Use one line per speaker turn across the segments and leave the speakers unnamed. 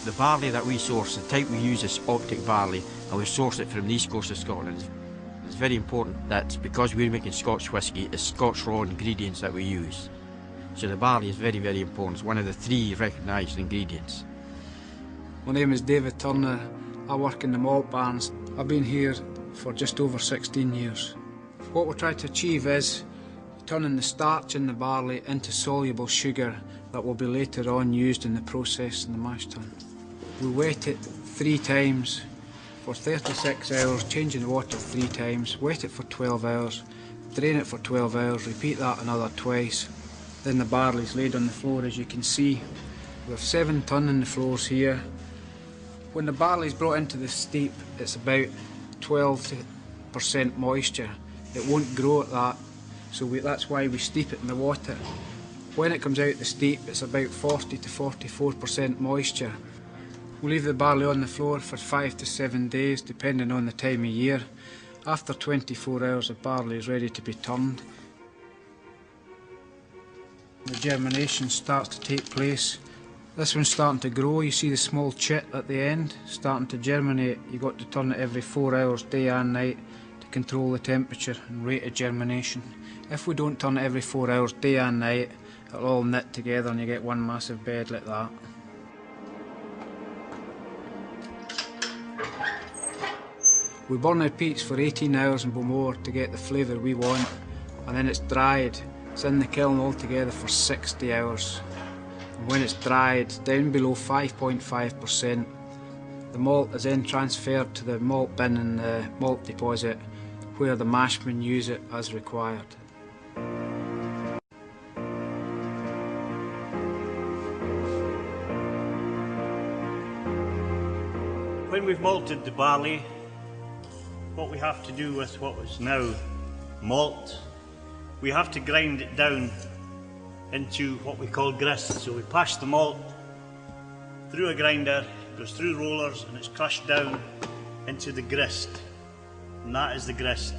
The barley that we source, the type we use is Optic barley, and we source it from the east coast of Scotland. It's very important that because we're making Scotch whisky, it's Scotch raw ingredients that we use. So the barley is very, very important. It's one of the 3 recognised ingredients.
My name is David Turner. I work in the malt barns. I've been here for just over 16 years. What we're trying to achieve is turning the starch in the barley into soluble sugar that will be later on used in the process in the mash tun. We wet it 3 times for 36 hours, changing the water 3 times, wet it for 12 hours, drain it for 12 hours, repeat that another twice. Then the barley's laid on the floor, as you can see. We have 7 ton in the floors here. When the barley's brought into the steep, it's about 12% moisture. It won't grow at that, so that's why we steep it in the water. When it comes out the steep, it's about 40 to 44% moisture. We leave the barley on the floor for 5 to 7 days, depending on the time of year. After 24 hours, the barley is ready to be turned. The germination starts to take place. This one's starting to grow. You see the small chit at the end starting to germinate. You've got to turn it every 4 hours, day and night, to control the temperature and rate of germination. If we don't turn it every 4 hours, day and night, it'll all knit together and you get one massive bed like that. We burn our peats for 18 hours in Bowmore to get the flavour we want, and then it's dried. It's in the kiln altogether for 60 hours. And when it's dried down below 5.5%, the malt is then transferred to the malt bin in the malt deposit, where the mashmen use it as required.
When we've malted the barley, what we have to do with what is now malt, we have to grind it down into what we call grist. So we pass the malt through a grinder, goes through rollers, and it's crushed down into the grist. And that is the grist.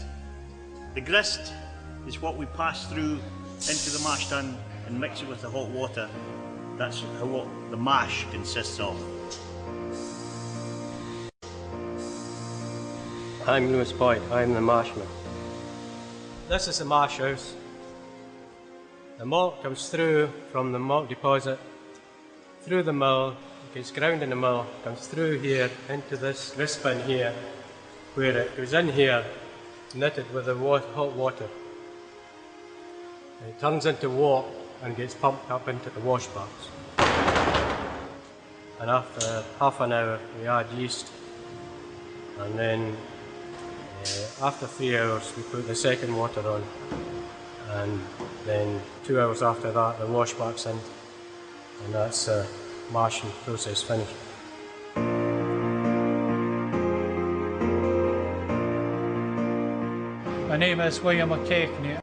The grist is what we pass through into the mash tun and mix it with the hot water. That's what the mash consists of.
I'm Lewis Boyd, I'm the mashman. This is the mash house. The malt comes through from the malt deposit, through the mill, it gets ground in the mill, comes through here into this grist bin here, where it goes in here, knitted with the hot water. It turns into wort and gets pumped up into the wash bags. And after half an hour we add yeast, and then after 3 hours we put the second water on, and then 2 hours after that the wash back's in, and that's the mashing process finished.
My name is William McKechnie.